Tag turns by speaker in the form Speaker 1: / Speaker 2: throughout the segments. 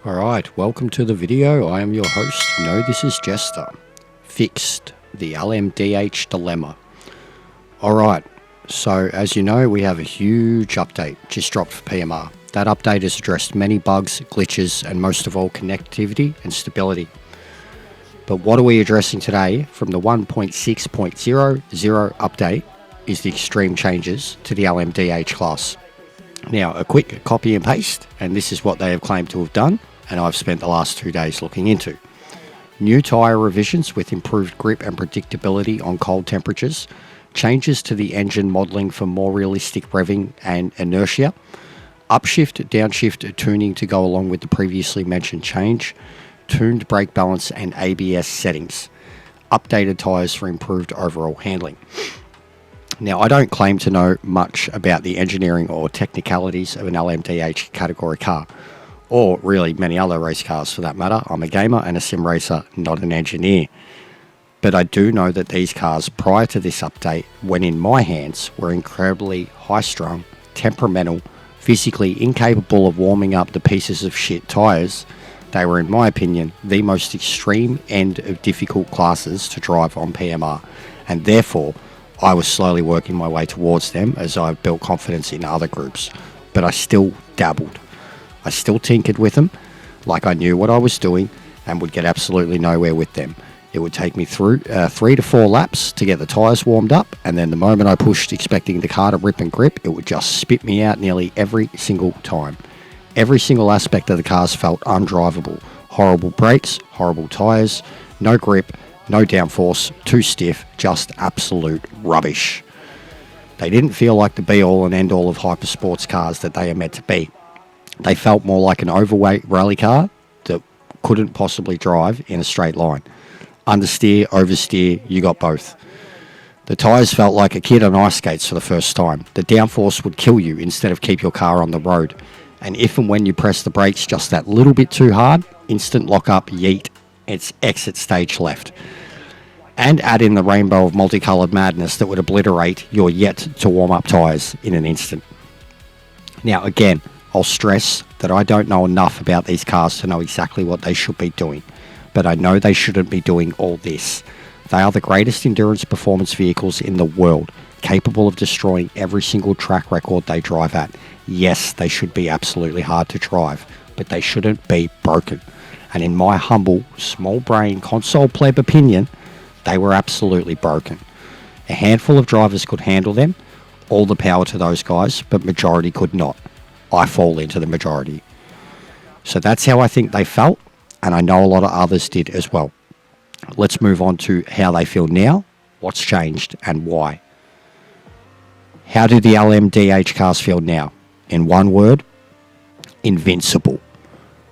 Speaker 1: Alright, welcome to the video. I am your host. No, this is Jester. Fixed the LMDH dilemma. Alright, so as you know, we have a huge update just dropped for PMR. That update has addressed many bugs, glitches, and most of all connectivity and stability. But what are we addressing today from the 1.6.00 update is the extreme changes to the LMDH class. Now, a quick copy and paste, and this is what they have claimed to have done, and I've spent the last 2 days looking into. New tyre revisions with improved grip and predictability on cold temperatures, changes to the engine modelling for more realistic revving and inertia, upshift, downshift tuning to go along with the previously mentioned change, tuned brake balance and ABS settings, updated tyres for improved overall handling. Now, I don't claim to know much about the engineering or technicalities of an LMDH category car, or really many other race cars for that matter. I'm a gamer and a sim racer, not an engineer. But I do know that these cars prior to this update, when in my hands, were incredibly high-strung, temperamental, physically incapable of warming up the pieces of shit tyres. They were, in my opinion, the most extreme end of difficult classes to drive on PMR, and therefore I was slowly working my way towards them as I've built confidence in other groups. But I still dabbled. I still tinkered with them, like I knew what I was doing and would get absolutely nowhere with them. It would take me through 3 to 4 laps to get the tyres warmed up, and then the moment I pushed expecting the car to rip and grip, it would just spit me out nearly every single time. Every single aspect of the cars felt undrivable. Horrible brakes, horrible tyres, no grip, no downforce, too stiff, just absolute rubbish. They didn't feel like the be-all and end-all of hypersports cars that they are meant to be. They felt more like an overweight rally car that couldn't possibly drive in a straight line. Understeer, oversteer, you got both. The tyres felt like a kid on ice skates for the first time. The downforce would kill you instead of keep your car on the road. And if and when you press the brakes just that little bit too hard, instant lock up, yeet, it's exit stage left. And add in the rainbow of multicoloured madness that would obliterate your yet to warm up tyres in an instant. Now again, I'll stress that I don't know enough about these cars to know exactly what they should be doing, but I know they shouldn't be doing all this. They are the greatest endurance performance vehicles in the world, capable of destroying every single track record they drive at. Yes, they should be absolutely hard to drive, but they shouldn't be broken. And in my humble, small brain console pleb opinion, they were absolutely broken. A handful of drivers could handle them, all the power to those guys, but majority could not. I fall into the majority. So that's how I think they felt, and I know a lot of others did as well. Let's move on to how they feel now, what's changed, and why. How do the LMDH cars feel now? In one word, invincible.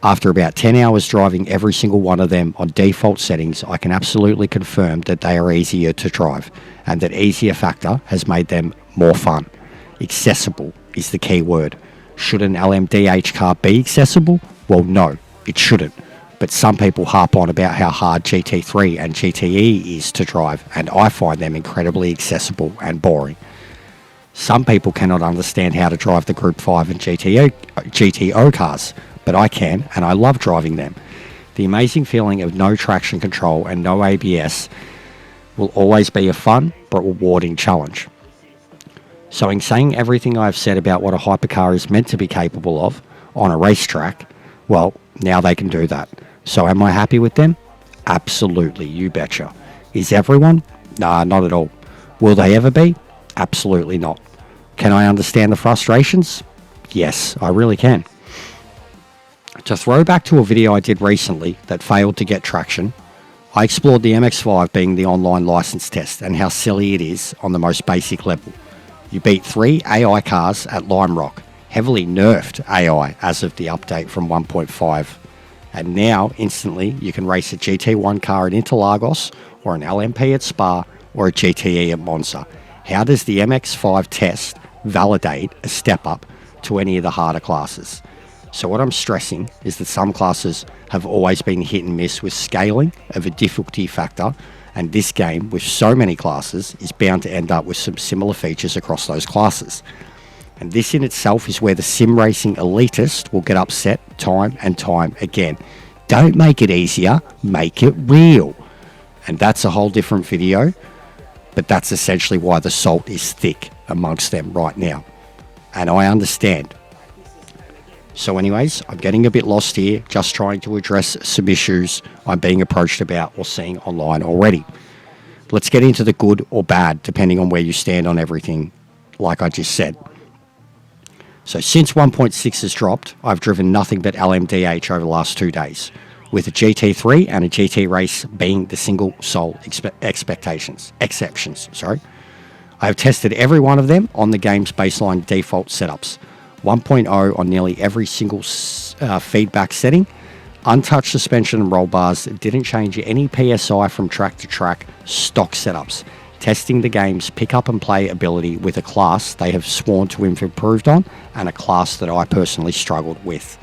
Speaker 1: After about 10 hours driving every single one of them on default settings, I can absolutely confirm that they are easier to drive, and that easier factor has made them more fun. Accessible is the key word. Should an LMDH car be accessible? Well, no, it shouldn't. But some people harp on about how hard GT3 and GTE is to drive, and I find them incredibly accessible and boring. Some people cannot understand how to drive the Group 5 and GTO cars, but I can, and I love driving them. The amazing feeling of no traction control and no ABS will always be a fun but rewarding challenge. So in saying everything I've said about what a hypercar is meant to be capable of on a racetrack, well, now they can do that. So am I happy with them? Absolutely, you betcha. Is everyone? Nah, not at all. Will they ever be? Absolutely not. Can I understand the frustrations? Yes, I really can. To throw back to a video I did recently that failed to get traction, I explored the MX-5 being the online license test and how silly it is on the most basic level. You beat 3 AI cars at Lime Rock, heavily nerfed AI as of the update from 1.5. And now, instantly, you can race a GT1 car at Interlagos, or an LMP at Spa, or a GTE at Monza. How does the MX-5 test validate a step up to any of the harder classes? So what I'm stressing is that some classes have always been hit and miss with scaling of a difficulty factor, and this game, with so many classes, is bound to end up with some similar features across those classes. And this in itself is where the sim racing elitist will get upset time and time again. Don't make it easier, make it real. And that's a whole different video, but that's essentially why the salt is thick amongst them right now. And I understand. So anyways, I'm getting a bit lost here, just trying to address some issues I'm being approached about or seeing online already. Let's get into the good or bad, depending on where you stand on everything, like I just said. So since 1.6 has dropped, I've driven nothing but LMDH over the last 2 days, with a GT3 and a GT race being the single sole exceptions. I have tested every one of them on the game's baseline default setups. 1.0 on nearly every single feedback setting. Untouched suspension and roll bars. Didn't change any PSI from track to track. Stock setups. Testing the game's pick up and play ability with a class they have sworn to have improved on and a class that I personally struggled with.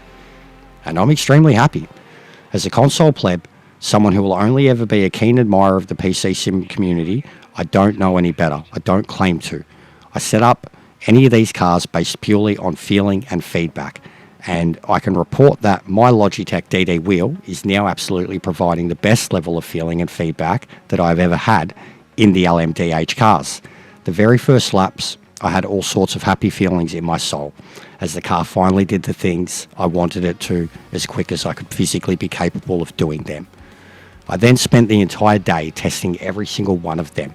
Speaker 1: And I'm extremely happy. As a console pleb, someone who will only ever be a keen admirer of the PC sim community, I don't know any better. I don't claim to. I set up any of these cars based purely on feeling and feedback. And I can report that my Logitech DD wheel is now absolutely providing the best level of feeling and feedback that I've ever had in the LMDH cars. The very first laps, I had all sorts of happy feelings in my soul as the car finally did the things I wanted it to as quick as I could physically be capable of doing them. I then spent the entire day testing every single one of them.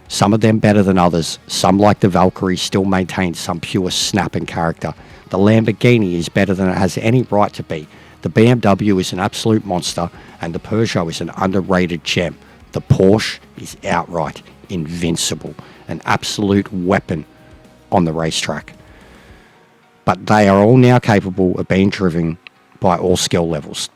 Speaker 1: Some of them better than others. Some, like the Valkyrie, still maintain some pure snap and character. The Lamborghini is better than it has any right to be. The BMW is an absolute monster, and the Peugeot is an underrated gem. The Porsche is outright invincible, an absolute weapon on the racetrack. But they are all now capable of being driven by all skill levels.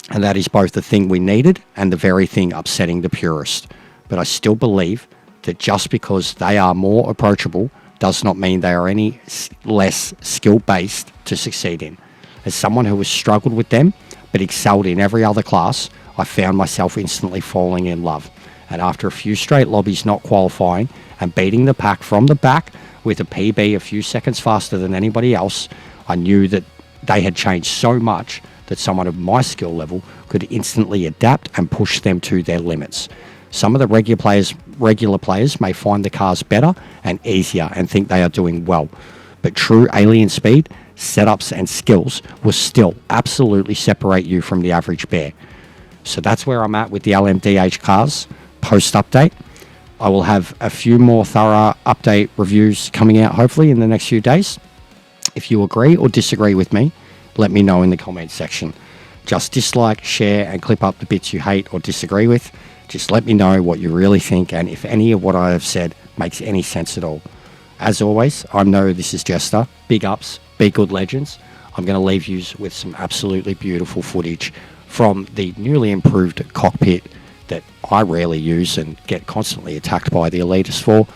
Speaker 1: And that is both the thing we needed and the very thing upsetting the purist. But I still believe that just because they are more approachable does not mean they are any less skill-based to succeed in. As someone who has struggled with them, but excelled in every other class, I found myself instantly falling in love. And after a few straight lobbies not qualifying and beating the pack from the back with a PB a few seconds faster than anybody else, I knew that they had changed so much that someone of my skill level could instantly adapt and push them to their limits. Some of the regular players may find the cars better and easier and think they are doing well, but true alien speed, setups and skills will still absolutely separate you from the average bear. So that's where I'm at with the LMDH cars post-update. I will have a few more thorough update reviews coming out hopefully in the next few days. If you agree or disagree with me, let me know in the comments section. Just dislike, share and clip up the bits you hate or disagree with. Just let me know what you really think and if any of what I have said makes any sense at all. As always, I know this is Jester. Big ups, be good legends. I'm going to leave you with some absolutely beautiful footage from the newly improved cockpit that I rarely use and get constantly attacked by the elitists for.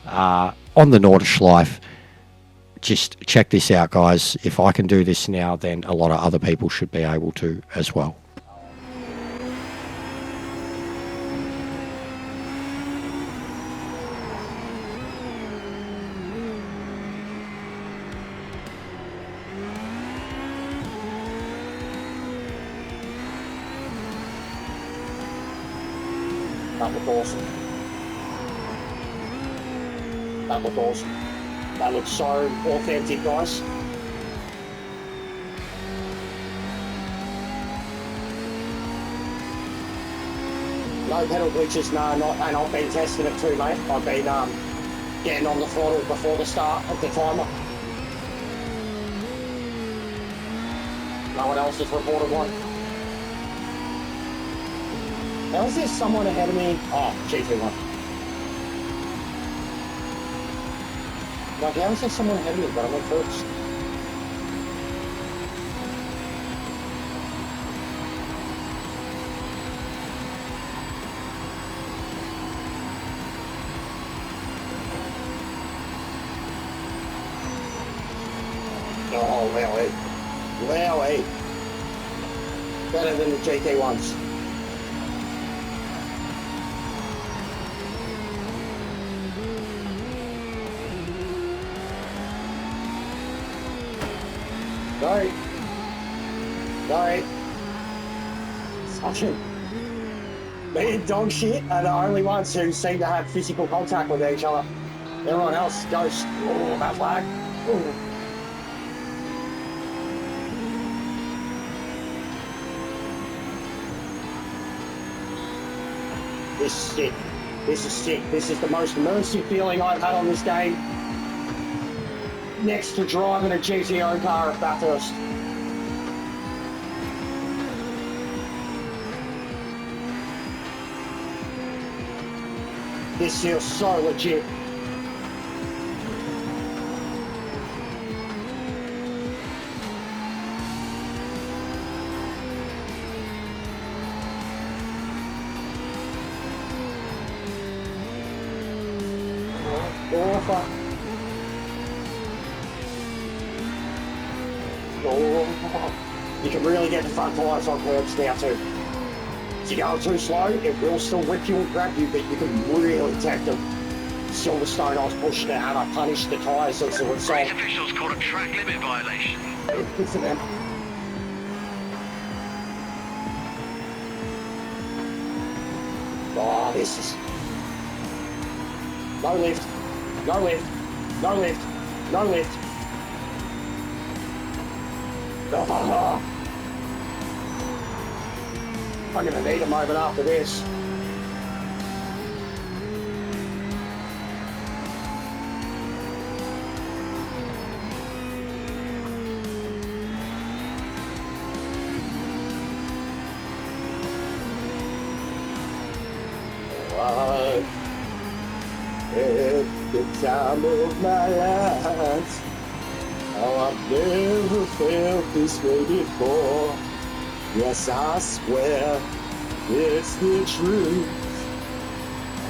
Speaker 1: On the Nordschleife, just check this out, guys. If I can do this now, then a lot of other people should be able to as well. That looked awesome. That looked awesome. That looks so authentic, guys. No pedal glitches, no, not, and I've been testing it too, mate. I've been getting on the throttle before the start of the timer. No one else has reported one. How is there someone ahead of me? Oh, GT1. Like, how is there someone ahead of me, but I went first? Oh, wowie. Wowie. Better than the GT1s.
Speaker 2: Sorry. Sorry. Fucking. Me and dog shit are the only ones who seem to have physical contact with each other. Everyone else goes, oh, that flag. Ooh. This is sick. This is sick. This is the most immersive feeling I've had on this game. Next to driving a GTO car at Bathurst. This feels so legit. Oh, fuck. Oh, you can really get the front tires on curbs now too. If you go too slow, it will still whip you and grab you, but you can really take them. Silverstone, I was pushing it and I punished the tyres as a result.
Speaker 3: Race officials called a track limit violation.
Speaker 2: Good for them. Oh, this is... No lift, no lift, no lift, no lift. Oh, I'm gonna need a moment after this. At the time of my life, oh, I've never felt this way before. Yes, I swear it's the truth,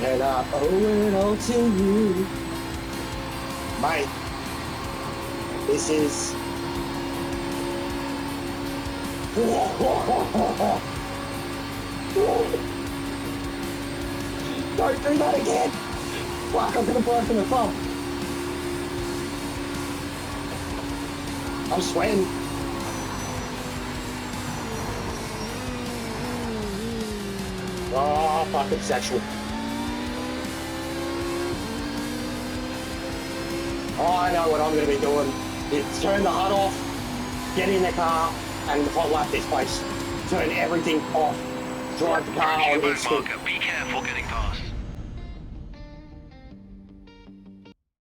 Speaker 2: and I owe it all to you, mate. This is. Don't do that again! Fuck, I'm gonna burst in the thumb. I'm sweating. Oh, fucking sexual. Oh, I know what I'm gonna be doing. It's turn the HUD off, get in the car, and hot lap this place. Turn everything off. Drive the car on instant.
Speaker 3: Be careful getting past.